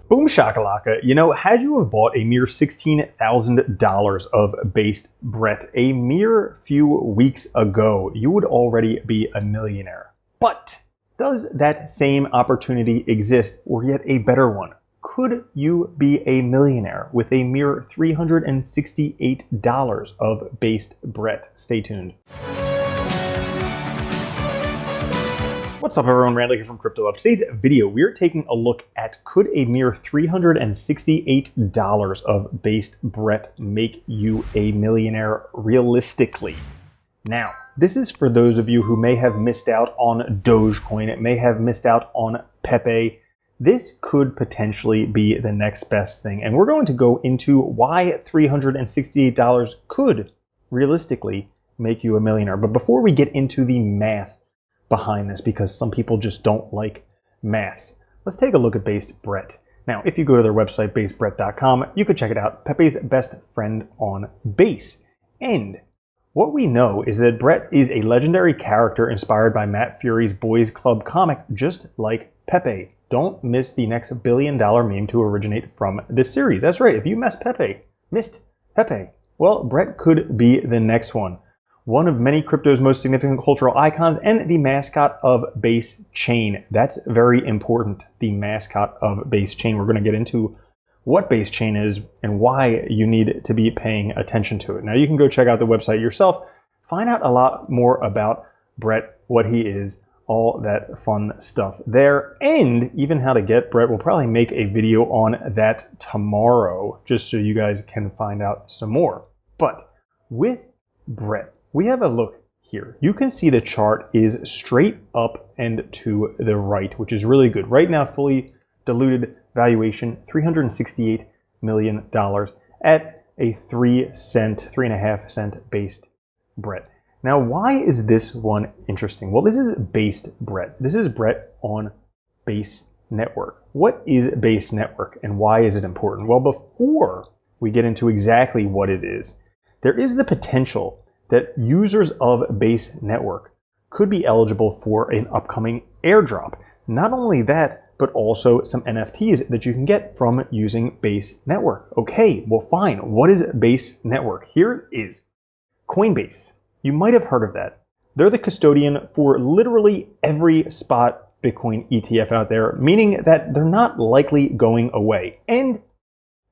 Boom shakalaka. You know, had you have bought a mere $16,000 of based Brett a mere few weeks ago, you would already be a millionaire. But does that same opportunity exist, or yet a better one? Could you be a millionaire with a mere $368 of based Brett? Stay tuned. What's up everyone, Randall here from Crypto Love. Today's video, we're taking a look at could a mere $368 of based Brett make you a millionaire realistically? Now, this is for those of you who may have missed out on Dogecoin, may have missed out on Pepe. This could potentially be the next best thing. And we're going to go into why $368 could realistically make you a millionaire. But before we get into the math behind this, because some people just don't like maths, let's take a look at based Brett. Now, if you go to their website, basebrett.com, you could check it out. Pepe's best friend on Base. And what we know is that Brett is a legendary character inspired by Matt Fury's Boys Club comic, just like Pepe. Don't miss the next billion-dollar meme to originate from this series. That's right, if you missed Pepe, well, Brett could be the next one. One of many crypto's most significant cultural icons and the mascot of Base Chain. That's very important, the mascot of Base Chain. We're going to get into what Base Chain is and why you need to be paying attention to it. Now, you can go check out the website yourself, find out a lot more about Brett, what he is, all that fun stuff there, and even how to get Brett. We'll probably make a video on that tomorrow, just so you guys can find out some more. But with Brett, we have a look here. You can see the chart is straight up and to the right, which is really good. Right now, fully diluted valuation, $368 million at a 3.5 cent based Brett. Now, why is this one interesting? Well, this is based Brett. This is Brett on Bas Network. What is Bas Network and why is it important? Well, before we get into exactly what it is, there is the potential that users of Bas Network could be eligible for an upcoming airdrop. Not only that, but also some NFTs that you can get from using Bas Network. Okay, well fine. What is Bas Network? Here it is. Coinbase. You might have heard of that. They're the custodian for literally every spot Bitcoin ETF out there, meaning that they're not likely going away. And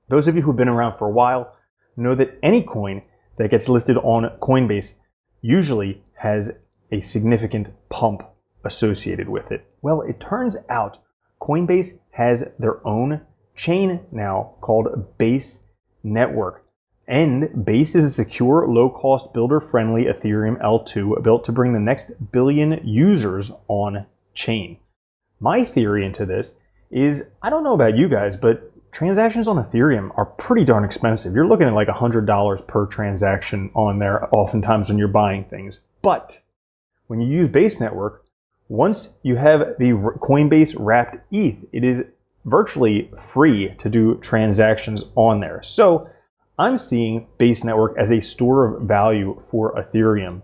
those of you who've been around for a while know that any coin that gets listed on Coinbase usually has a significant pump associated with it. Well, it turns out Coinbase has their own chain now called Bas Network. And Base is a secure, low-cost, builder-friendly Ethereum L2 built to bring the next billion users on chain. My theory into this is, I don't know about you guys, but transactions on Ethereum are pretty darn expensive. You're looking at like $100 per transaction on there oftentimes when you're buying things. But when you use Bas Network, once you have the Coinbase wrapped ETH, it is virtually free to do transactions on there. So I'm seeing Bas Network as a store of value for Ethereum.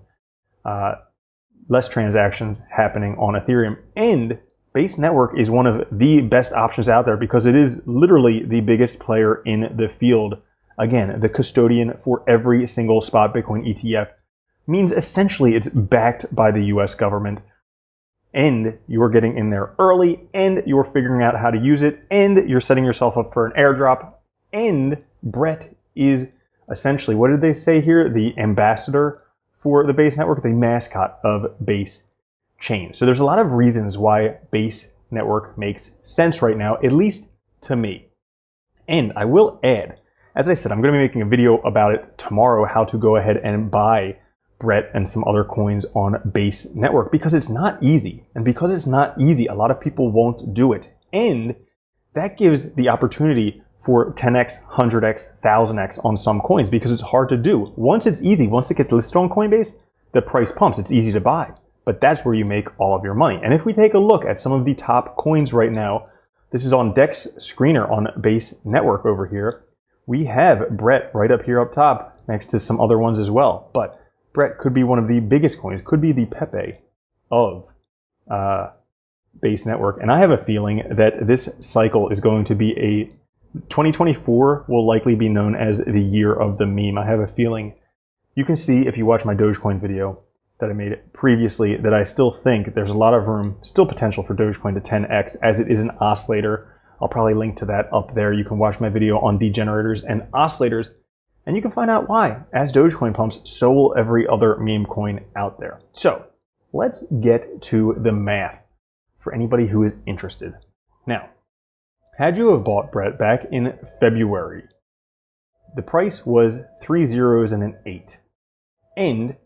Less transactions happening on Ethereum. And Bas Network is one of the best options out there because it is literally the biggest player in the field. Again, the custodian for every single spot Bitcoin ETF means essentially it's backed by the US government, and you're getting in there early, and you're figuring out how to use it, and you're setting yourself up for an airdrop. And Brett is essentially, what did they say here? The ambassador for the Bas Network, the mascot of Base Chain. So there's a lot of reasons why Bas Network makes sense right now, at least to me. And I will add, as I said, I'm going to be making a video about it tomorrow, how to go ahead and buy Brett and some other coins on Bas Network, because it's not easy. And because it's not easy, a lot of people won't do it. And that gives the opportunity for 10x, 100x, 1000x on some coins because it's hard to do. Once it's easy, once it gets listed on Coinbase, the price pumps. It's easy to buy. But that's where you make all of your money. And if we take a look at some of the top coins right now, this is on Dex Screener on Bas Network over here. We have Brett right up here up top next to some other ones as well. But Brett could be one of the biggest coins, could be the Pepe of Bas Network, and I have a feeling that this cycle is going to be 2024 will likely be known as the year of the meme. I have a feeling, you can see if you watch my Dogecoin video that I made previously, that I still think there's a lot of room, still potential for Dogecoin to 10x, as it is an oscillator. I'll probably link to that up there. You can watch my video on degenerators and oscillators, and you can find out why. As Dogecoin pumps, so will every other meme coin out there. So let's get to the math for anybody who is interested. Now, had you have bought Brett back in February, the price was 3 zeros and an 8. And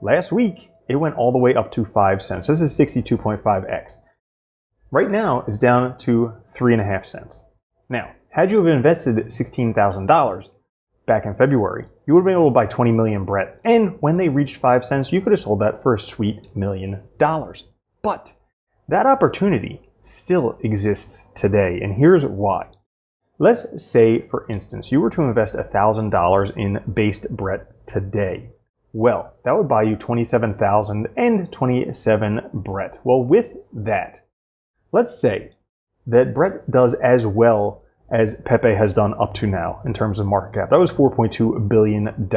last week, it went all the way up to 5 cents. This is 62.5x. Right now, it's down to 3.5 cents. Now, had you have invested $16,000 back in February, you would have been able to buy 20 million Brett. And when they reached 5 cents, you could have sold that for a sweet $1 million. But that opportunity still exists today, and here's why. Let's say, for instance, you were to invest $1,000 in Bas Brett today. Well, that would buy you 27,027 Brett. Well, with that, let's say that Brett does as well as Pepe has done up to now in terms of market cap. That was $4.2 billion.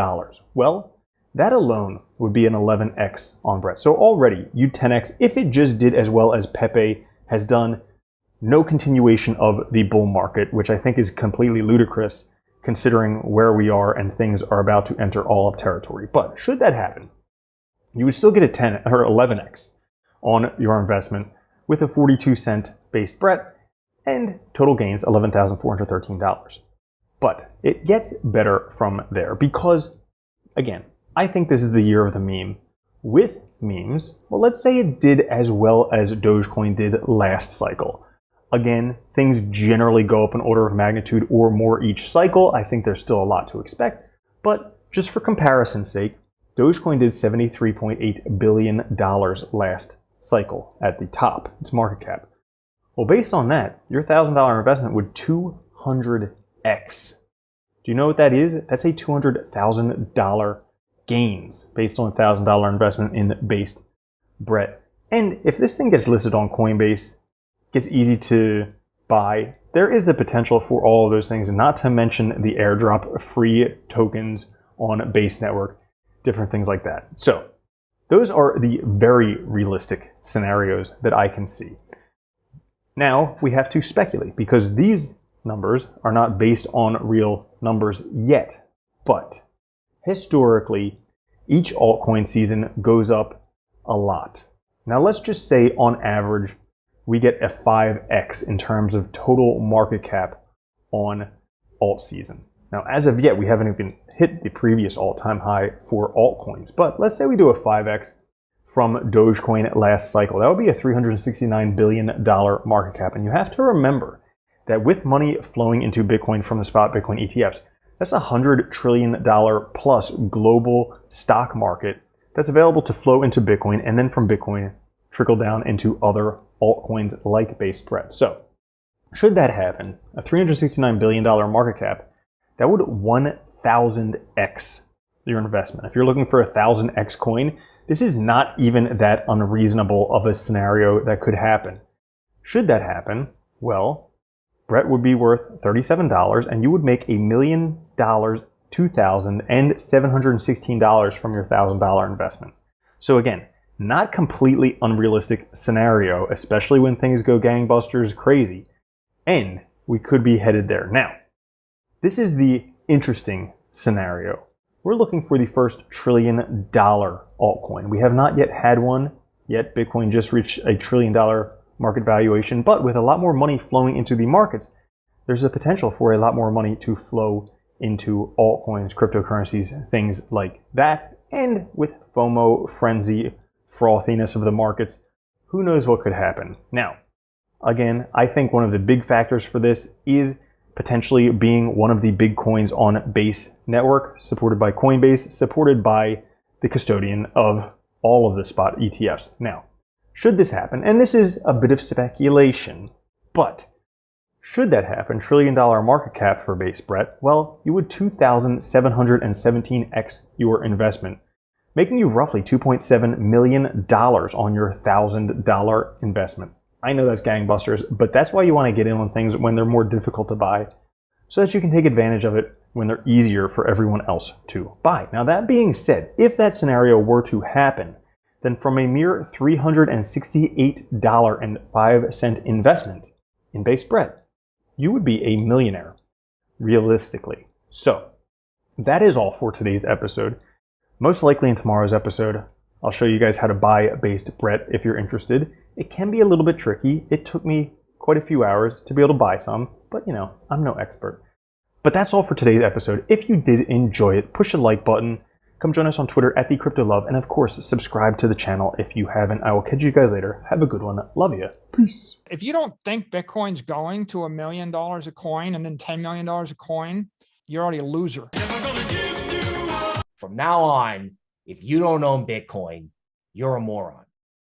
Well, that alone would be an 11x on Brett. So already, you 10x if it just did as well as Pepe has done. No continuation of the bull market, which I think is completely ludicrous considering where we are and things are about to enter all up territory. But should that happen, you would still get a 10 or 11x on your investment with a 42-cent Bas Brett and total gains $11,413. But it gets better from there because, again, I think this is the year of the meme. With memes, well, let's say it did as well as Dogecoin did last cycle. Again, things generally go up an order of magnitude or more each cycle. I think there's still a lot to expect, but just for comparison's sake, Dogecoin did $73.8 billion last cycle at the top, its market cap. Well, based on that, your $1,000 investment would 200x. Do you know what that is? That's a $200,000 gains based on a $1,000 investment in Bas Brett. And if this thing gets listed on Coinbase, gets easy to buy, there is the potential for all of those things, and not to mention the airdrop free tokens on Bas Network, different things like that. So those are the very realistic scenarios that I can see. Now we have to speculate because these numbers are not based on real numbers yet, but historically, each altcoin season goes up a lot. Now let's just say on average, we get a 5x in terms of total market cap on alt season. Now, as of yet, we haven't even hit the previous all-time high for altcoins, but let's say we do a 5x from Dogecoin last cycle. That would be a $369 billion market cap. And you have to remember that with money flowing into Bitcoin from the spot Bitcoin ETFs, that's a $100 trillion plus global stock market that's available to flow into Bitcoin and then from Bitcoin trickle down into other altcoins like Bas Brett. So should that happen, a $369 billion market cap, that would 1,000x your investment. If you're looking for a 1,000x coin, this is not even that unreasonable of a scenario that could happen. Should that happen, well, Brett would be worth $37 and you would make $1 million, $2,716 from your $1,000 investment. So again, not completely unrealistic scenario, especially when things go gangbusters crazy. And we could be headed there. Now, this is the interesting scenario. We're looking for the first $1 trillion altcoin. We have not yet had one yet. Bitcoin just reached a $1 trillion market valuation, but with a lot more money flowing into the markets, there's a potential for a lot more money to flow into altcoins, cryptocurrencies, things like that. And with FOMO, frenzy, frothiness of the markets, who knows what could happen. Now, again, I think one of the big factors for this is potentially being one of the big coins on Bas Network, supported by Coinbase, supported by the custodian of all of the spot ETFs. Now, should this happen, and this is a bit of speculation, but should that happen, $1 trillion market cap for Bas Brett, well, you would 2,717x your investment, making you roughly $2.7 million on your $1,000 investment. I know that's gangbusters, but that's why you want to get in on things when they're more difficult to buy, so that you can take advantage of it when they're easier for everyone else to buy. Now, that being said, if that scenario were to happen, then from a mere $368.05 investment in base spread, you would be a millionaire, realistically. So, that is all for today's episode. Most likely in tomorrow's episode, I'll show you guys how to buy based Brett if you're interested. It can be a little bit tricky. It took me quite a few hours to be able to buy some, but you know, I'm no expert. But that's all for today's episode. If you did enjoy it, push the like button. Come join us on Twitter at @TheCryptoLove, and of course, subscribe to the channel if you haven't. I will catch you guys later. Have a good one. Love you. Peace. If you don't think Bitcoin's going to $1 million a coin and then $10 million a coin, you're already a loser. From now on, if you don't own Bitcoin, you're a moron.